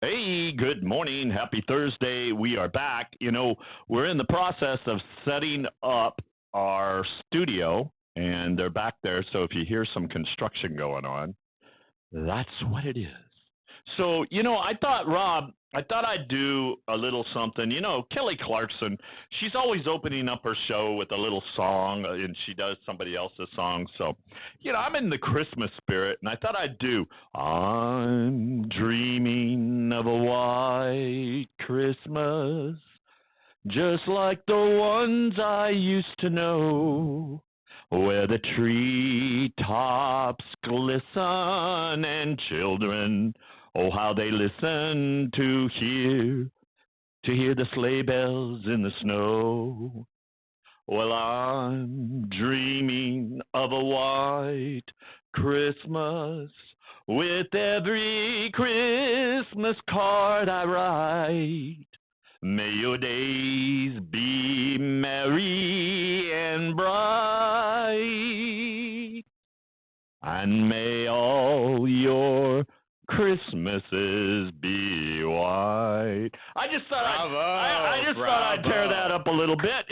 Hey, good morning. Happy Thursday. We are back. We're in the process of setting up our studio, and they're back there. So if you hear some construction going on, that's what it is. So, I thought, Rob, I thought I'd do a little something. Kelly Clarkson, she's always opening up her show with a little song, and she does somebody else's song. So, I'm in the Christmas spirit, and I thought I'd do I'm dreaming of a white Christmas, just like the ones I used to know, where the treetops glisten and children, oh, how they listen to hear the sleigh bells in the snow. Well, I'm dreaming of a white Christmas with every Christmas card I write. May your days be merry and bright, and may all your Christmases be white. I just thought I'd tear that up a little bit,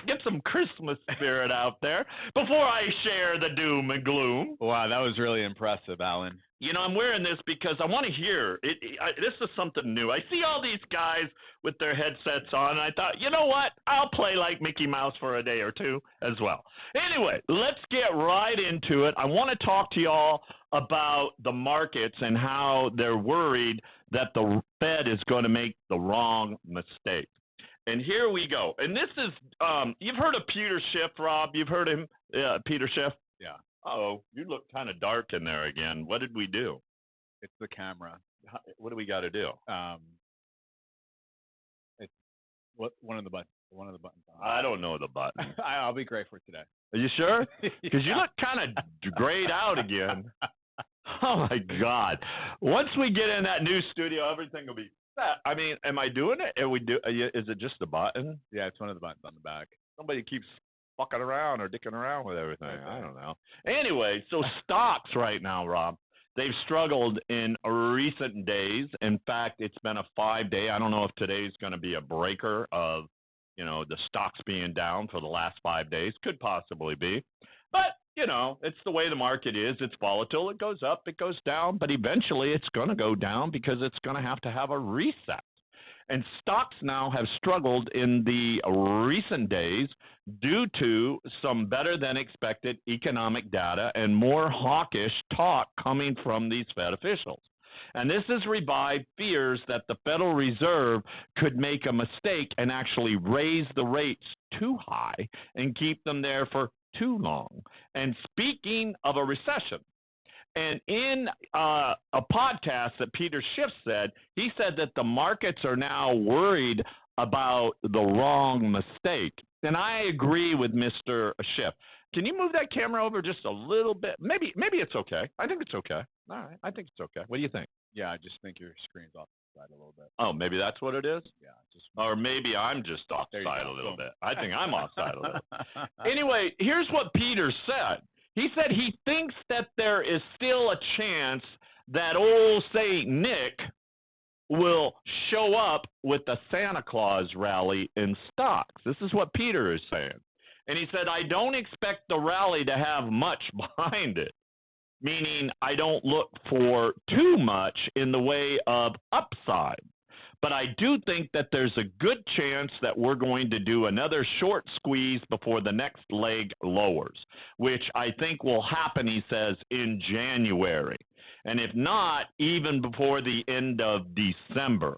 get some Christmas spirit out there before I share the doom and gloom. Wow, that was really impressive, Alan. I'm wearing this because I want to hear it. This is something new. I see all these guys with their headsets on, and I thought, you know what? I'll play like Mickey Mouse for a day or two as well. Anyway, let's get right into it. I want to talk to y'all about the markets and how they're worried that the Fed is going to make the wrong mistake. And here we go. And this is, you've heard of Peter Schiff, Rob? You've heard him, Peter Schiff? Yeah. Uh-oh, you look kind of dark in there again. What did we do? It's the camera. What do we got to do? It's one of the buttons. One of the buttons. I don't know the button. I'll be gray for today. Are you sure? Because Yeah. you look kind of grayed out again. Oh my God! Once we get in that new studio, everything will be set. I mean, am I doing it? Is it just a button? Yeah, it's one of the buttons on the back. Somebody keeps fucking around or dicking around with everything. I don't know. Anyway, so stocks right now, Rob, they've struggled in recent days. In fact, it's been a 5-day. I don't know if today's going to be a breaker of, the stocks being down for the last 5 days. Could possibly be. But, it's the way the market is. It's volatile. It goes up, it goes down, but eventually it's going to go down because it's going to have a reset. And stocks now have struggled in the recent days due to some better than expected economic data and more hawkish talk coming from these Fed officials. And this has revived fears that the Federal Reserve could make a mistake and actually raise the rates too high and keep them there for too long. And speaking of a recession, and in a podcast that Peter Schiff said, he said that the markets are now worried about the wrong mistake. And I agree with Mr. Schiff. Can you move that camera over just a little bit? Maybe it's okay. I think it's okay. All right. I think it's okay. What do you think? Yeah, I just think your screen's off the side a little bit. Oh, maybe that's what it is? Yeah. Or maybe I'm just off There you side go. a little Boom. bit. I think I'm off side a little bit. Anyway, here's what Peter said. He said he thinks that there is still a chance that old St. Nick will show up with the Santa Claus rally in stocks. This is what Peter is saying. And he said, I don't expect the rally to have much behind it, meaning I don't look for too much in the way of upside. But I do think that there's a good chance that we're going to do another short squeeze before the next leg lowers, which I think will happen, he says, in January. And if not, even before the end of December.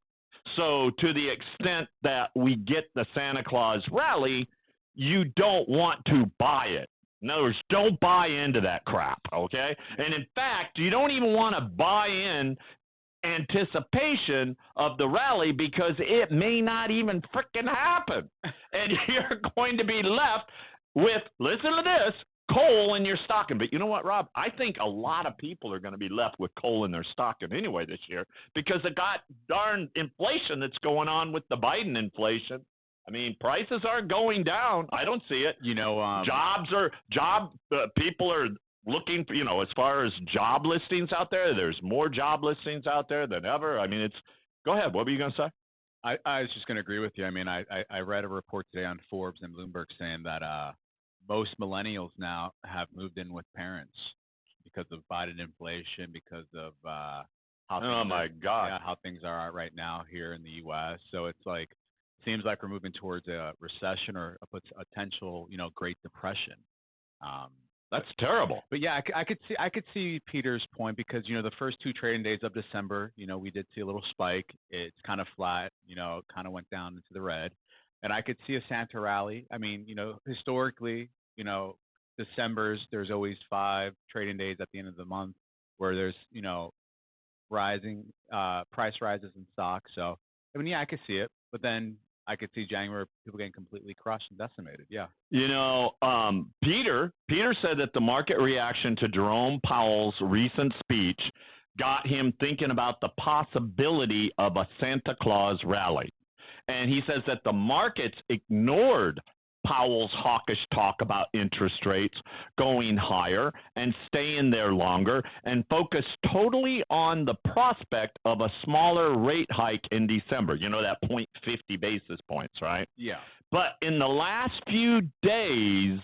So to the extent that we get the Santa Claus rally, you don't want to buy it. In other words, don't buy into that crap, okay? And in fact, you don't even want to buy in anticipation of the rally because it may not even frickin' happen. And you're going to be left with, listen to this, coal in your stocking. But you know what, Rob? I think a lot of people are going to be left with coal in their stocking anyway this year because of that darn inflation that's going on with the Biden inflation. I mean, prices aren't going down. I don't see it. You know, people are looking for, as far as job listings out there, there's more job listings out there than ever. I mean, go ahead. What were you going to say? I was just going to agree with you. I mean, I read a report today on Forbes and Bloomberg saying that most millennials now have moved in with parents because of Biden inflation, because of Oh my God. Yeah, how things are right now here in the U.S. So it's like, seems like we're moving towards a recession or a potential, Great Depression. That's terrible. But yeah, I could see Peter's point because the first 2 trading days of December, we did see a little spike. It's kind of flat, kind of went down into the red, and I could see a Santa rally. I mean, historically, December's there's always 5 trading days at the end of the month where there's rising price rises in stock. So I mean, yeah, I could see it, but then I could see January people getting completely crushed and decimated. Yeah. Peter said that the market reaction to Jerome Powell's recent speech got him thinking about the possibility of a Santa Claus rally. And he says that the markets ignored Powell's hawkish talk about interest rates going higher and staying there longer and focused totally on the prospect of a smaller rate hike in December. That 0.50 basis points, right? Yeah. But in the last few days,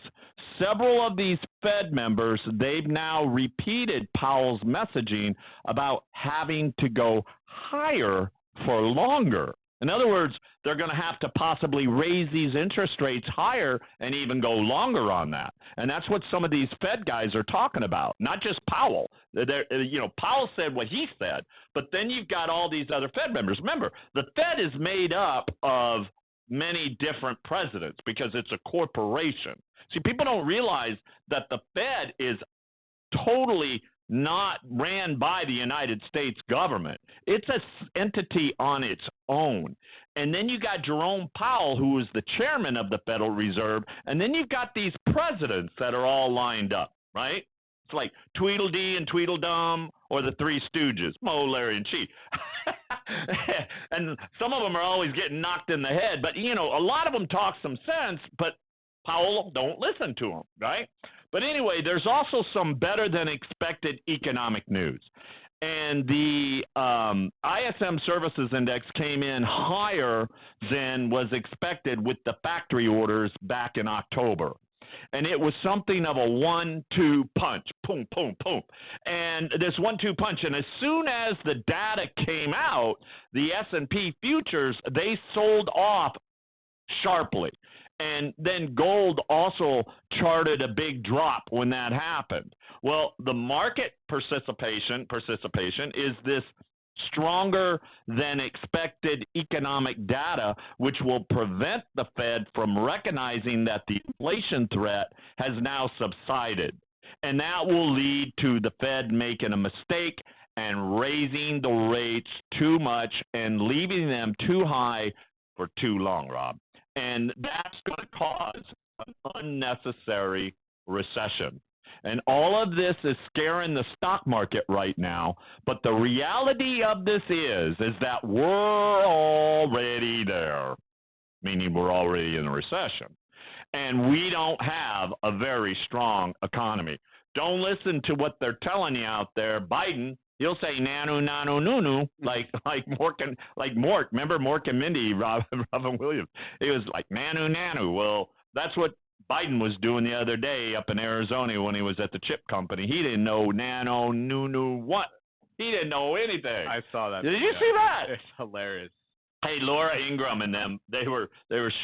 several of these Fed members, they've now repeated Powell's messaging about having to go higher for longer. In other words, they're going to have to possibly raise these interest rates higher and even go longer on that. And that's what some of these Fed guys are talking about, not just Powell. Powell said what he said, but then you've got all these other Fed members. Remember, the Fed is made up of many different presidents because it's a corporation. See, people don't realize that the Fed is totally not ran by the United States government. It's an entity on its own. And then you got Jerome Powell, who is the chairman of the Federal Reserve, and then you've got these presidents that are all lined up, right? It's like Tweedledee and Tweedledum or the Three Stooges, Moe, Larry, and Cheat. And some of them are always getting knocked in the head, but, a lot of them talk some sense, but Powell don't listen to them, right? But anyway, there's also some better than expected economic news. And the ISM Services Index came in higher than was expected with the factory orders back in October. And it was something of a 1-2 punch, boom, boom, boom. And this 1-2 punch, and as soon as the data came out, the S&P futures, they sold off sharply. And then gold also charted a big drop when that happened. Well, the market participation is this stronger than expected economic data, which will prevent the Fed from recognizing that the inflation threat has now subsided. And that will lead to the Fed making a mistake and raising the rates too much and leaving them too high for too long, Rob. And that's going to cause an unnecessary recession. And all of this is scaring the stock market right now. But the reality of this is that we're already there, meaning we're already in a recession. And we don't have a very strong economy. Don't listen to what they're telling you out there. Biden, he'll say nanu, nanu, nunu, like Mork. Remember Mork and Mindy, Robin Williams? He was like nanu, nanu. Well, that's what Biden was doing the other day up in Arizona when he was at the chip company. He didn't know nano, nunu, what? He didn't know anything. I saw that. Did you see that? It's hilarious. Hey, Laura Ingraham and them, they were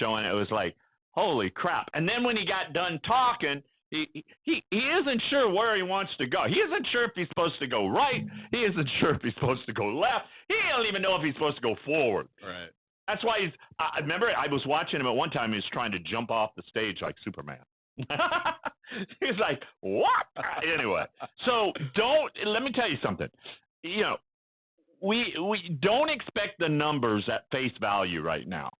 showing it. It was like, holy crap. And then when he got done talking, he isn't sure where he wants to go. He isn't sure if he's supposed to go right. He isn't sure if he's supposed to go left. He don't even know if he's supposed to go forward. Right. That's why he's. I remember I was watching him at one time. He was trying to jump off the stage like Superman. He's like, what? Anyway, so let me tell you something. We don't expect the numbers at face value right now,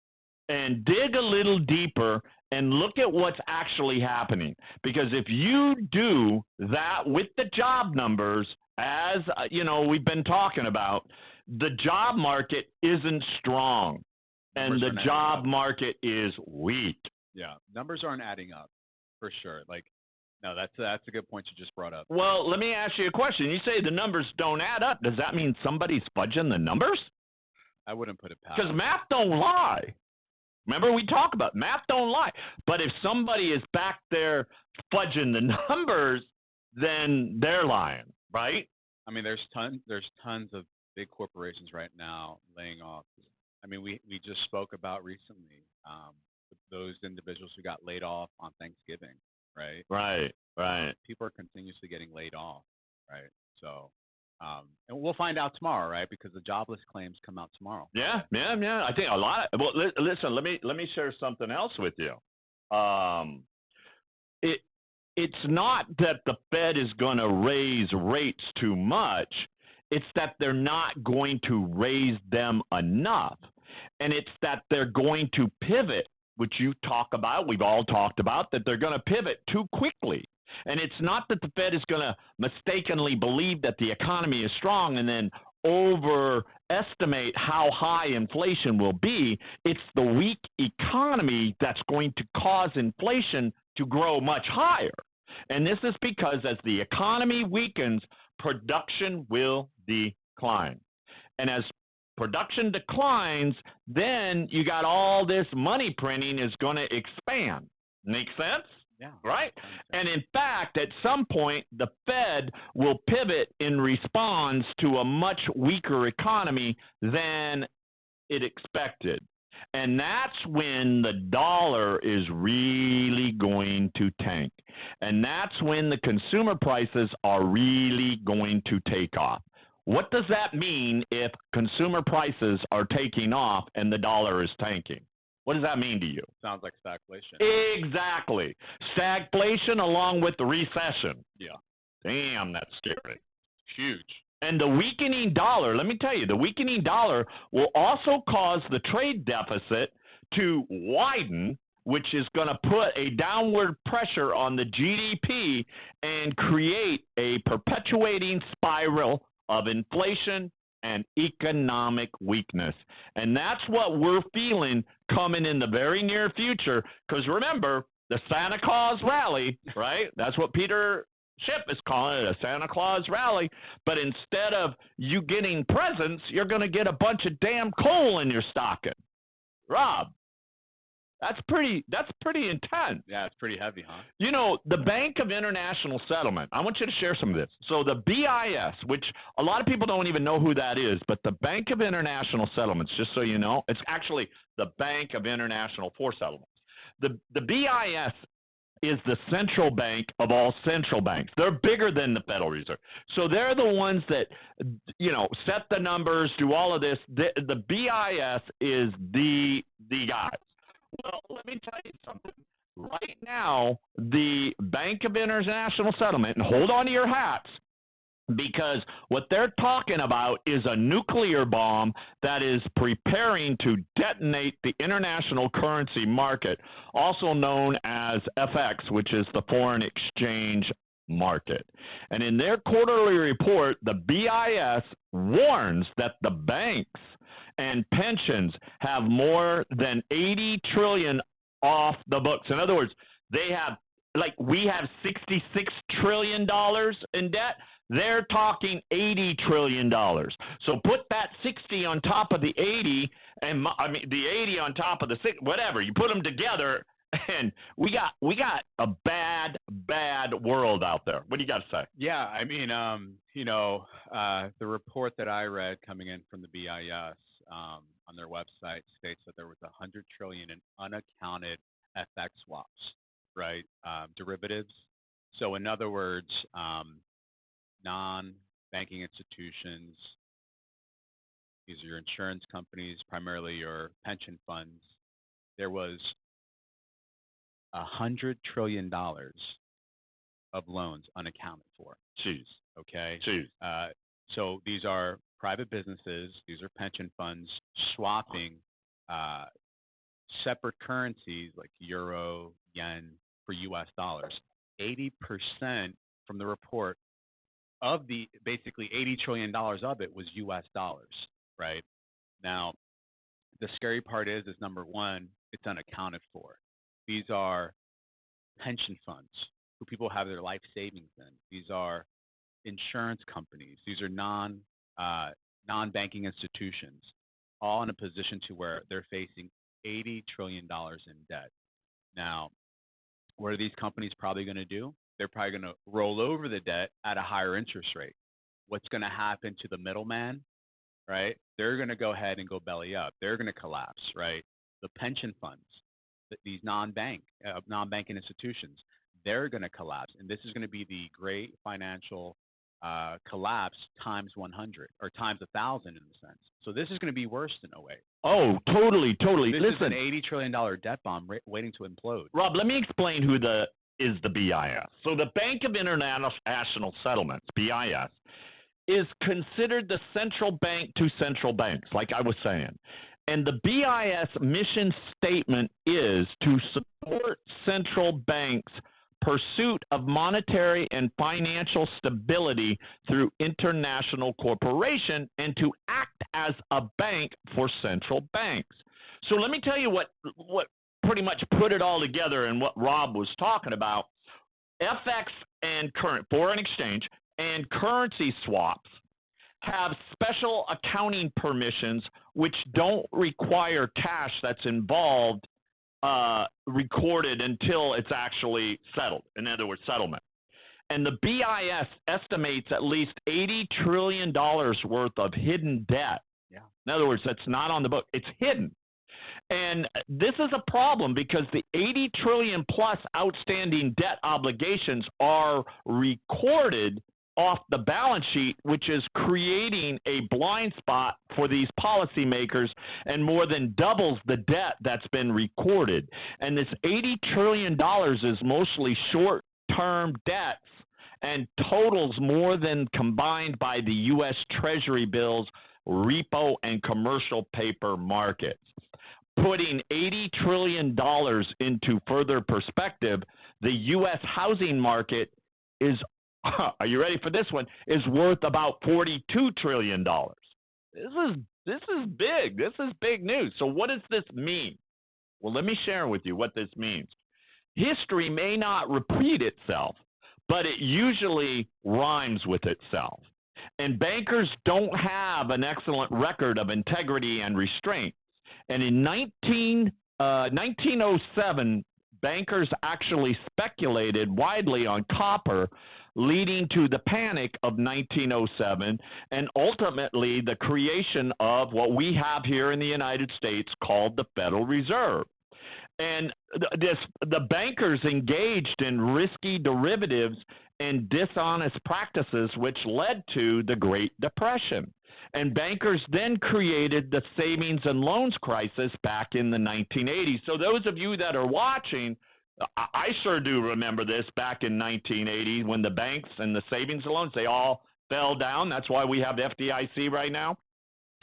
and dig a little deeper and look at what's actually happening. Because if you do that with the job numbers, as we've been talking about, the job market isn't strong. And the job market is weak. Yeah, numbers aren't adding up, for sure. Like No, that's a good point you just brought up. Well, let me ask you a question. You say the numbers don't add up. Does that mean somebody's fudging the numbers? I wouldn't put it past. Because math don't lie. Remember, we talk about math don't lie. But if somebody is back there fudging the numbers, then they're lying, right? I mean, there's tons of big corporations right now laying off. I mean, we just spoke about recently those individuals who got laid off on Thanksgiving, right? Right. People are continuously getting laid off, right? So, and we'll find out tomorrow, right? Because the jobless claims come out tomorrow. Yeah. I think a lot. Well, listen. Let me share something else with you. It's not that the Fed is going to raise rates too much. It's that they're not going to raise them enough, and it's that they're going to pivot, which you talk about. We've all talked about that they're going to pivot too quickly. And it's not that the Fed is going to mistakenly believe that the economy is strong and then overestimate how high inflation will be. It's the weak economy that's going to cause inflation to grow much higher. And this is because as the economy weakens, production will decline. And as production declines, then you got all this money printing is going to expand. Make sense? Yeah. Right? And in fact, at some point, the Fed will pivot in response to a much weaker economy than it expected. And that's when the dollar is really going to tank. And that's when the consumer prices are really going to take off. What does that mean if consumer prices are taking off and the dollar is tanking? What does that mean to you? Sounds like stagflation. Exactly. Stagflation along with the recession. Yeah. Damn, that's scary. Huge. And the weakening dollar, let me tell you, the weakening dollar will also cause the trade deficit to widen, which is going to put a downward pressure on the GDP and create a perpetuating spiral of inflation and economic weakness. And that's what we're feeling coming in the very near future. Because remember, the Santa Claus rally, right? That's what Peter Schiff is calling it, a Santa Claus rally. But instead of you getting presents, you're going to get a bunch of damn coal in your stocking. Rob, that's pretty intense. Yeah, it's pretty heavy, huh? You know, the Bank of International Settlement, I want you to share some of this. So the BIS, which a lot of people don't even know who that is, but the Bank of International Settlements, just so you know, it's actually the Bank of International for Settlements. The BIS is the central bank of all central banks. They're bigger than the Federal Reserve. So they're the ones that, you know, set the numbers, do all of this. The BIS is the guys. Well, let me tell you something. Right now, the Bank of International Settlement, and hold on to your hats, because what they're talking about is a nuclear bomb that is preparing to detonate the international currency market, also known as FX, which is the foreign exchange market. And in their quarterly report, the BIS warns that the banks and pensions have more than 80 trillion off the books. In other words, they have, like we have $66 trillion in debt. They're talking $80 trillion. So put that 60 on top of the 80, and the 80 on top of the 6, whatever. You put them together, and we got a bad world out there. What do you got to say? Yeah, I mean, the report that I read coming in from the BIS on their website states that there was 100 trillion in unaccounted FX swaps, right? Derivatives. So in other words, non-banking institutions, these are your insurance companies, primarily your pension funds, there was $100 trillion of loans unaccounted for. Jeez. Okay. Jeez. So these are private businesses, these are pension funds swapping separate currencies like euro, yen for U.S. dollars. 80% from the report of the basically $80 trillion of it was U.S. dollars, right? Now, the scary part is number one, it's unaccounted for. These are pension funds, who people have their life savings in. These are insurance companies. These are non-banking institutions, all in a position to where they're facing $80 trillion in debt. Now, what are these companies probably going to do? They're probably going to roll over the debt at a higher interest rate. What's going to happen to the middleman, right? They're going to go ahead and go belly up. They're going to collapse, right? The pension funds, these non-banking institutions, they're going to collapse. And this is going to be the great financial collapse times 100 or times 1,000 in a sense. So this is going to be worse than '08. Oh, totally. This is an $80 trillion debt bomb waiting to implode. Rob, let me explain who is the BIS. So the Bank of International Settlements, BIS, is considered the central bank to central banks, like I was saying. And the BIS mission statement is to support central banks' pursuit of monetary and financial stability through international cooperation and to act as a bank for central banks. So let me tell you what pretty much put it all together and what Rob was talking about. FX and foreign exchange and currency swaps have special accounting permissions which don't require cash that's involved recorded until it's actually settled. In other words, settlement. And the BIS estimates at least $80 trillion worth of hidden debt. Yeah. In other words, that's not on the book. It's hidden. And this is a problem because the 80 trillion plus outstanding debt obligations are recorded off the balance sheet, which is creating a blind spot for these policymakers and more than doubles the debt that's been recorded. And this $80 trillion is mostly short-term debts and totals more than combined by the U.S. Treasury bills, repo, and commercial paper markets. Putting $80 trillion into further perspective, the U.S. housing market is, are you ready for this one, is worth about $42 trillion. This is big. This is big news. So what does this mean? Well, let me share with you what this means. History may not repeat itself, but it usually rhymes with itself. And bankers don't have an excellent record of integrity and restraint. And in 1907, bankers actually speculated widely on copper, leading to the panic of 1907 and ultimately the creation of what we have here in the United States called the Federal Reserve. And the bankers engaged in risky derivatives and dishonest practices, which led to the Great Depression. And bankers then created the savings and loans crisis back in the 1980s. So those of you that are watching, I sure do remember this back in 1980 when the banks and the savings and loans, they all fell down. That's why we have the FDIC right now.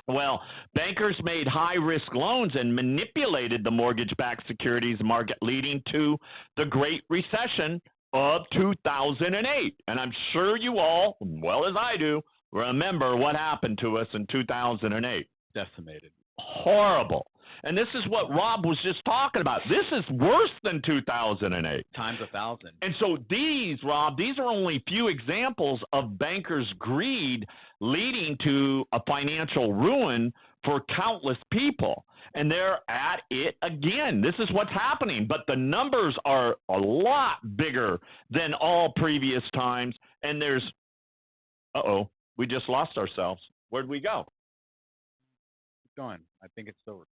Well, bankers made high-risk loans and manipulated the mortgage-backed securities market, leading to the Great Recession of 2008. And I'm sure you all, well as I do, remember what happened to us in 2008. Decimated. Horrible. And this is what Rob was just talking about. This is worse than 2008. Times 1,000. And so Rob, these are only few examples of bankers' greed leading to a financial ruin for countless people. And they're at it again. This is what's happening. But the numbers are a lot bigger than all previous times. And there's, we just lost ourselves. Where'd we go? Keep going. I think it's still recording.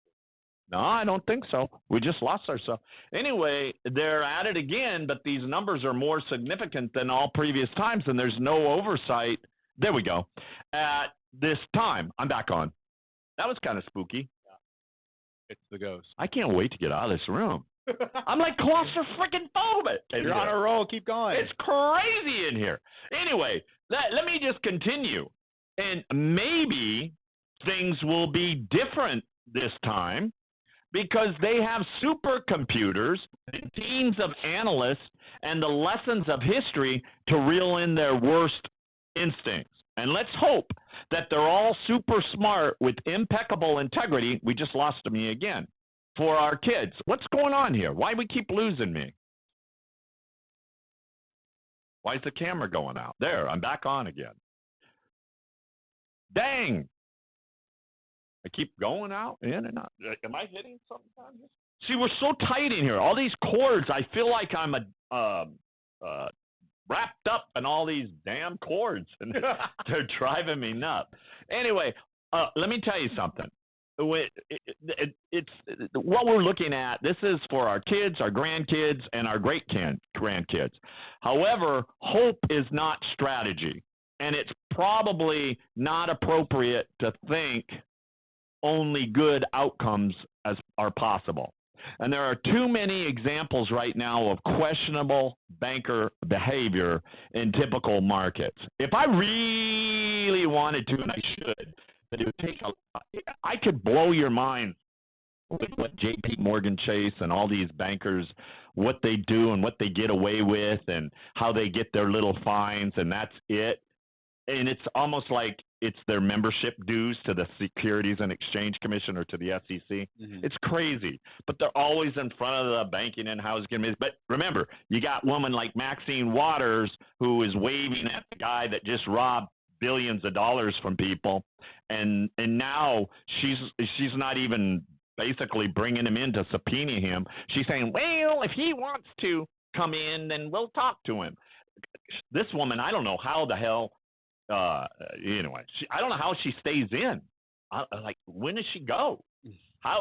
No, I don't think so. We just lost ourselves. Anyway, they're at it again, but these numbers are more significant than all previous times, and there's no oversight. There we go. At this time, I'm back on. That was kind of spooky. Yeah. It's the ghost. I can't wait to get out of this room. I'm like claustrophobic. You're on a roll. Keep going. It's crazy in here. Anyway, let me just continue. And maybe things will be different this time, because they have supercomputers and teams of analysts and the lessons of history to reel in their worst instincts. And let's hope that they're all super smart with impeccable integrity. We just lost me again. For our kids. What's going on here? Why we keep losing me? Why is the camera going out? There, I'm back on again. Dang! I keep going out, in and out. Am I hitting something? See, we're so tight in here. All these cords, I feel like I'm wrapped up in all these damn cords, and they're driving me nuts. Anyway, let me tell you something. It's what we're looking at. This is for our kids, our grandkids, and our great-grandkids. However, hope is not strategy, and it's probably not appropriate to think only good outcomes as are possible. And there are too many examples right now of questionable banker behavior in typical markets. If I really wanted to, and I should, but it would take I could blow your mind with what J.P. Morgan Chase and all these bankers, what they do and what they get away with and how they get their little fines, and that's it. And it's almost like it's their membership dues to the Securities and Exchange Commission or to the SEC. Mm-hmm. It's crazy. But they're always in front of the banking and housing committees. But remember, you got women like Maxine Waters who is waving at the guy that just robbed billions of dollars from people. And now she's not even basically bringing him in to subpoena him. She's saying, well, if he wants to come in, then we'll talk to him. This woman, I don't know how the hell anyway, I don't know how she stays in. Like, when does she go?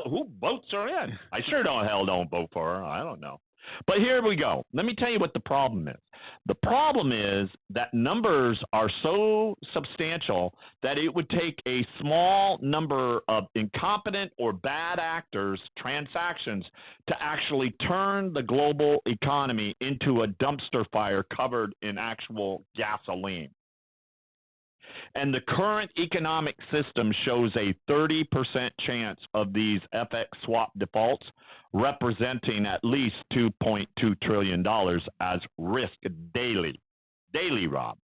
Who votes her in? I sure don't vote for her. I don't know. But here we go. Let me tell you what the problem is. The problem is that numbers are so substantial that it would take a small number of incompetent or bad actors' transactions to actually turn the global economy into a dumpster fire covered in actual gasoline. And the current economic system shows a 30% chance of these FX swap defaults, representing at least $2.2 trillion as risk daily, Rob.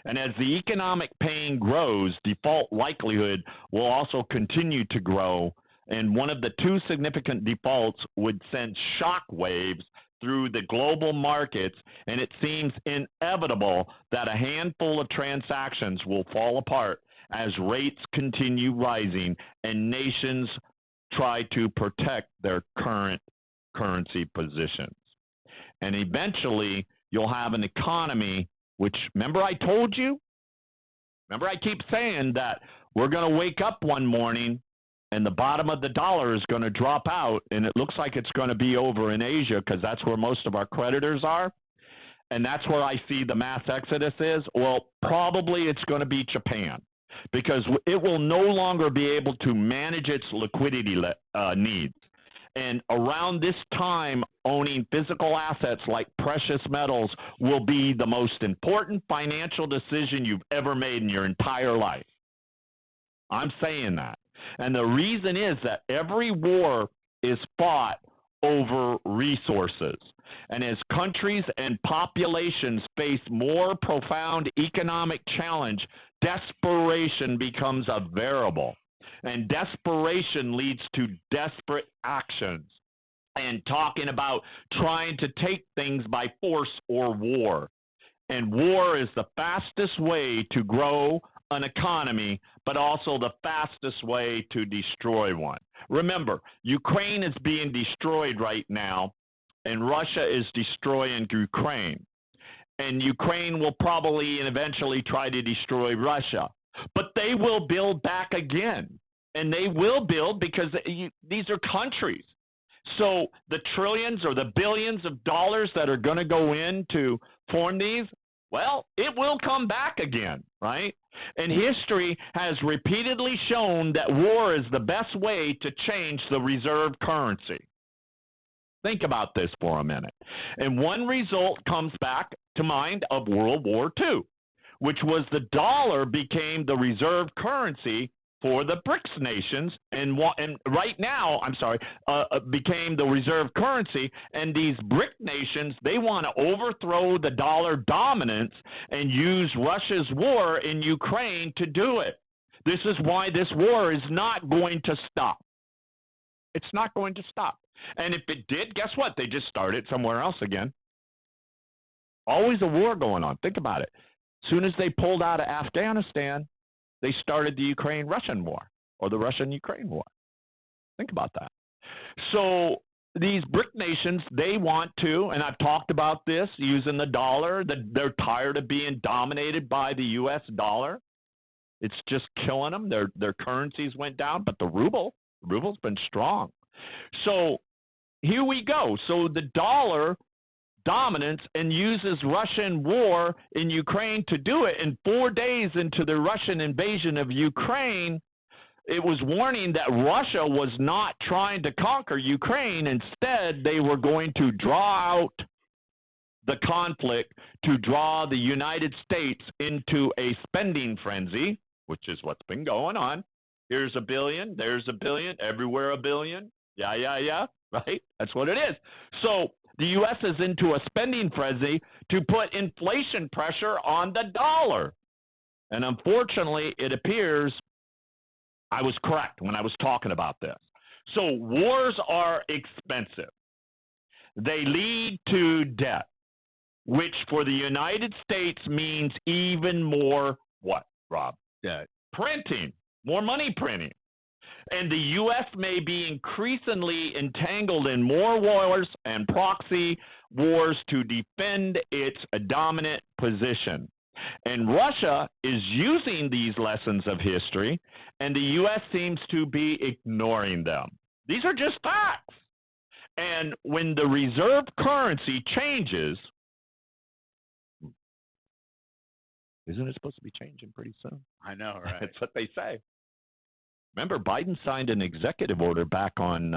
And as the economic pain grows, default likelihood will also continue to grow, and one of the two significant defaults would send shock waves through the global markets, and it seems inevitable that a handful of transactions will fall apart as rates continue rising and nations try to protect their current currency positions. And eventually, you'll have an economy which, remember I told you? Remember I keep saying that we're going to wake up one morning and the bottom of the dollar is going to drop out, and it looks like it's going to be over in Asia because that's where most of our creditors are, and that's where I see the mass exodus is. Well, probably it's going to be Japan because it will no longer be able to manage its liquidity needs. And around this time, owning physical assets like precious metals will be the most important financial decision you've ever made in your entire life. I'm saying that. And the reason is that every war is fought over resources. And as countries and populations face more profound economic challenge, desperation becomes a variable. And desperation leads to desperate actions. And talking about trying to take things by force or war. And war is the fastest way to grow an economy, but also the fastest way to destroy one. Remember, Ukraine is being destroyed right now, and Russia is destroying Ukraine. And Ukraine will probably and eventually try to destroy Russia. But they will build back again. And they will build because these are countries. So the trillions or the billions of dollars that are going to go in to form these, well, it will come back again, right? And history has repeatedly shown that war is the best way to change the reserve currency. Think about this for a minute. And one result comes back to mind of World War II, which was the dollar became the reserve currency for the BRICS nations, and right now, became the reserve currency, and these BRIC nations, they want to overthrow the dollar dominance and use Russia's war in Ukraine to do it. This is why this war is not going to stop. It's not going to stop. And if it did, guess what? They just start it somewhere else again. Always a war going on. Think about it. As soon as they pulled out of Afghanistan, they started the Ukraine-Russian war or the Russian-Ukraine war. Think about that. So these BRIC nations, they want to, and I've talked about this, using the dollar, that they're tired of being dominated by the U.S. dollar. It's just killing them. Their currencies went down, but the ruble's been strong. So here we go. So the dollar dominance and uses Russian war in Ukraine to do it. And 4 days into the Russian invasion of Ukraine, it was warning that Russia was not trying to conquer Ukraine. Instead, they were going to draw out the conflict to draw the United States into a spending frenzy, which is what's been going on. Here's $1 billion, there's $1 billion, everywhere $1 billion. Yeah, right? That's what it is. So the U.S. is into a spending frenzy to put inflation pressure on the dollar. And unfortunately, it appears I was correct when I was talking about this. So wars are expensive. They lead to debt, which for the United States means even more what, Rob? Debt. Printing, more money printing. And the U.S. may be increasingly entangled in more wars and proxy wars to defend its dominant position. And Russia is using these lessons of history, and the U.S. seems to be ignoring them. These are just facts. And when the reserve currency changes, isn't it supposed to be changing pretty soon? I know, right? That's what they say. Remember, Biden signed an executive order back on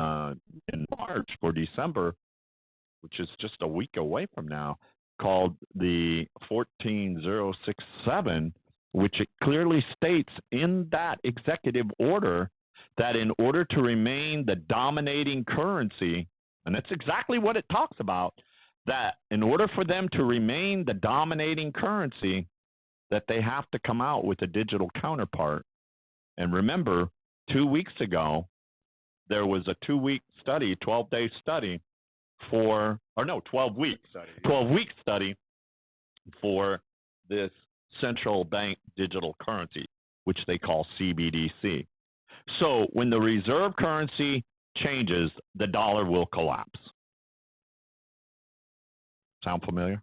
in March for December, which is just a week away from now, called the 14067, which it clearly states in that executive order that in order to remain the dominating currency, and that's exactly what it talks about, that in order for them to remain the dominating currency, that they have to come out with a digital counterpart. And remember, 2 weeks ago, there was a 2-week study, 12-day study 12-week study. 12-week study for this central bank digital currency, which they call CBDC. So when the reserve currency changes, the dollar will collapse. Sound familiar?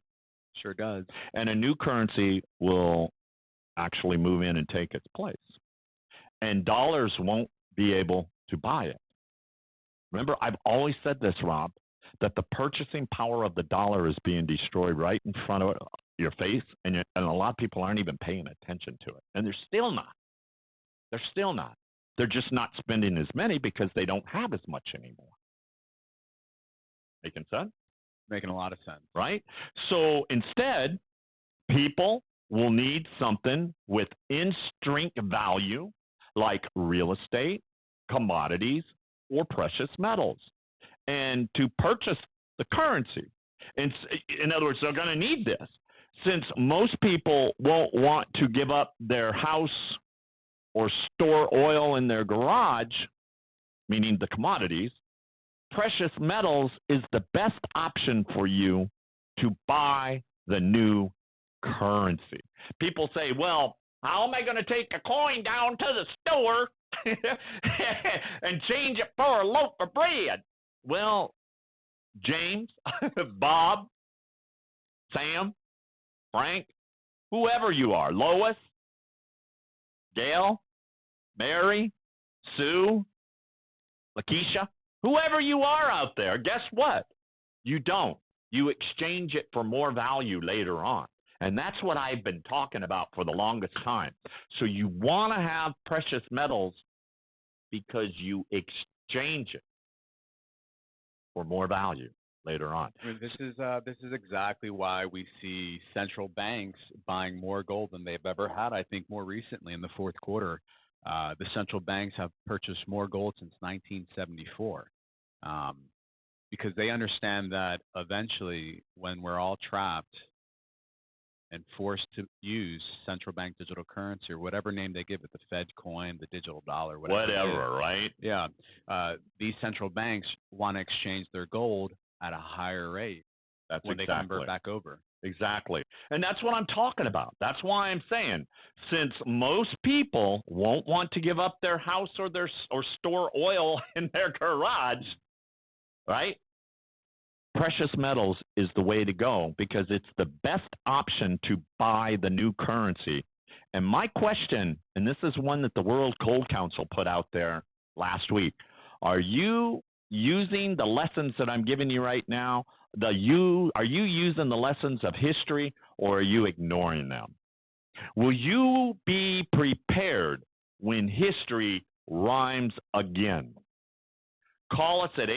Sure does. And a new currency will actually move in and take its place. And dollars won't be able to buy it. Remember, I've always said this, Rob, that the purchasing power of the dollar is being destroyed right in front of your face, and a lot of people aren't even paying attention to it. And they're still not. They're just not spending as many because they don't have as much anymore. Making sense? Making a lot of sense. Right? So instead, people will need something with in-strength value like real estate, commodities, or precious metals, and to purchase the currency. And in other words, they're going to need this. Since most people won't want to give up their house or store oil in their garage, meaning the commodities, precious metals is the best option for you to buy the new currency. People say, well, how am I going to take a coin down to the store and change it for a loaf of bread? Well, James, Bob, Sam, Frank, whoever you are, Lois, Gail, Mary, Sue, Lakeisha, whoever you are out there, guess what? You don't. You exchange it for more value later on. And that's what I've been talking about for the longest time. So you want to have precious metals because you exchange it for more value later on. I mean, this is exactly why we see central banks buying more gold than they've ever had. I think more recently in the fourth quarter, the central banks have purchased more gold since 1974, because they understand that eventually, when we're all trapped and forced to use central bank digital currency or whatever name they give it, the Fed coin, the digital dollar, whatever, right? Yeah. These central banks want to exchange their gold at a higher rate when they convert back over. Exactly. And that's what I'm talking about. That's why I'm saying, since most people won't want to give up their house or store oil in their garage, right? Precious metals is the way to go because it's the best option to buy the new currency. And my question, and this is one that the World Gold Council put out there last week, are you using the lessons that I'm giving you right now? Are you using the lessons of history, or are you ignoring them? Will you be prepared when history rhymes again? Call us at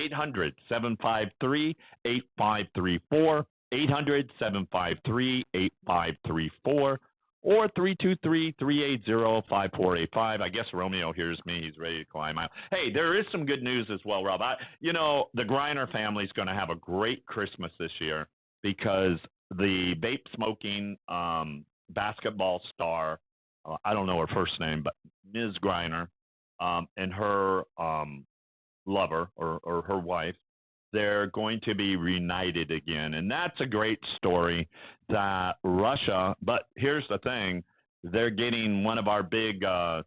800-753-8534, 800-753-8534, or 323-380-5485. I guess Romeo hears me. He's ready to climb out. Hey, there is some good news as well, Rob. The Griner family is going to have a great Christmas this year because the vape smoking basketball star, I don't know her first name, but Ms. Griner and her lover or her wife, they're going to be reunited again. And that's a great story that Russia, but here's the thing, they're getting one of our big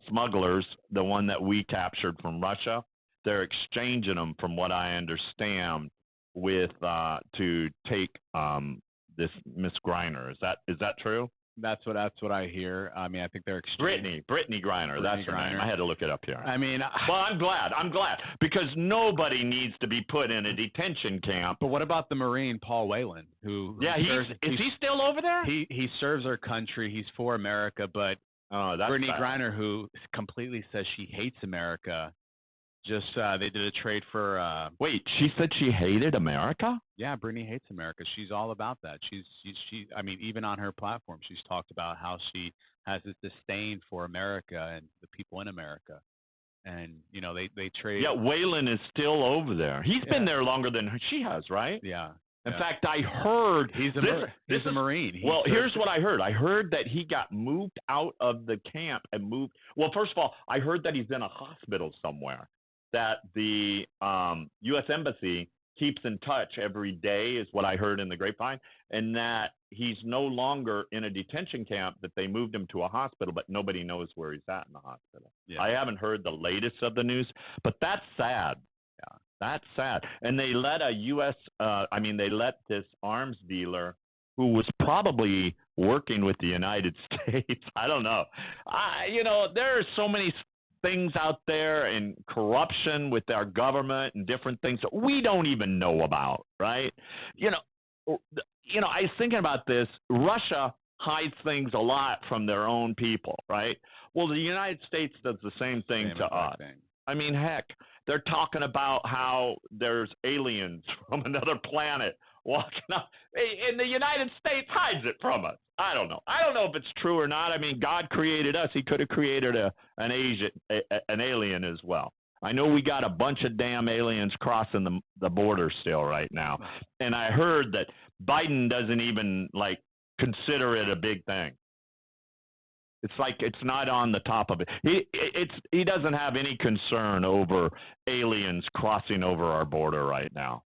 smugglers, the one that we captured from Russia. They're exchanging them, from what I understand, with to take this Miss Griner. Is that true? That's what I hear. I mean, I think they're Brittany Griner. That's her name. I had to look it up here. I mean, well, I'm glad because nobody needs to be put in a detention camp. But what about the Marine Paul Whelan, who is he still over there? He serves our country. He's for America, but Brittany Griner, who completely says she hates America. Just they did a trade for. Wait, she said she hated America? Yeah, Brittany hates America. She's all about that. She. I mean, even on her platform, she's talked about how she has this disdain for America and the people in America. And they trade. Yeah, Whalen is still over there. He's been there longer than she has, right? Yeah. In fact, I heard he's a Marine. Here's what I heard. I heard that he got moved out of the camp and moved. Well, first of all, I heard that he's in a hospital somewhere. That the U.S. Embassy keeps in touch every day is what I heard in the grapevine, and that he's no longer in a detention camp, that they moved him to a hospital, but nobody knows where he's at in the hospital. Yeah. I haven't heard the latest of the news, but that's sad. Yeah, that's sad. And they let they let this arms dealer who was probably working with the United States. I don't know. There are so many things out there and corruption with our government and different things that we don't even know about, right? I was thinking about this. Russia hides things a lot from their own people, right? Well, the United States does the same thing to us. I mean, heck, they're talking about how there's aliens from another planet walking up, and the United States hides it from us. I don't know. I don't know if it's true or not. I mean, God created us. He could have created an alien as well. I know we got a bunch of damn aliens crossing the border still right now. And I heard that Biden doesn't even, consider it a big thing. It's like it's not on the top of it. He doesn't have any concern over aliens crossing over our border right now.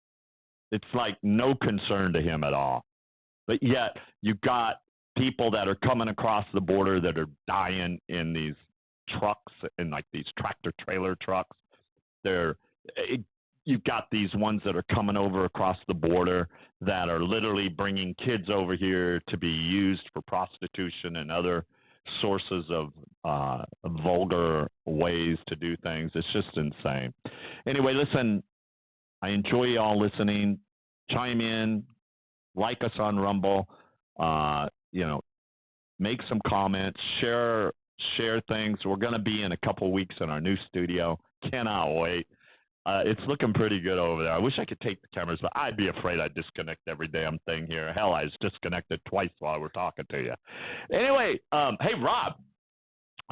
It's like no concern to him at all. But yet you've got people that are coming across the border that are dying in these trucks, in these tractor trailer trucks. You've got these ones that are coming over across the border that are literally bringing kids over here to be used for prostitution and other sources of vulgar ways to do things. It's just insane. Anyway, listen, I enjoy y'all listening. Chime in, like us on Rumble, make some comments, share things. We're going to be in a couple weeks in our new studio. Cannot wait. It's looking pretty good over there. I wish I could take the cameras, but I'd be afraid I'd disconnect every damn thing here. Hell, I was disconnected twice while we're talking to you. Anyway, hey, Rob,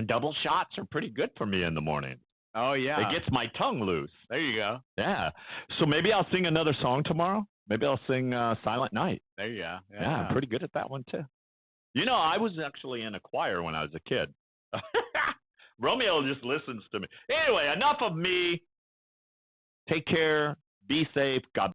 double shots are pretty good for me in the morning. Oh, yeah. It gets my tongue loose. There you go. Yeah. So maybe I'll sing another song tomorrow. Maybe I'll sing Silent Night. There you go. Yeah, I'm pretty good at that one, too. I was actually in a choir when I was a kid. Romeo just listens to me. Anyway, enough of me. Take care. Be safe. God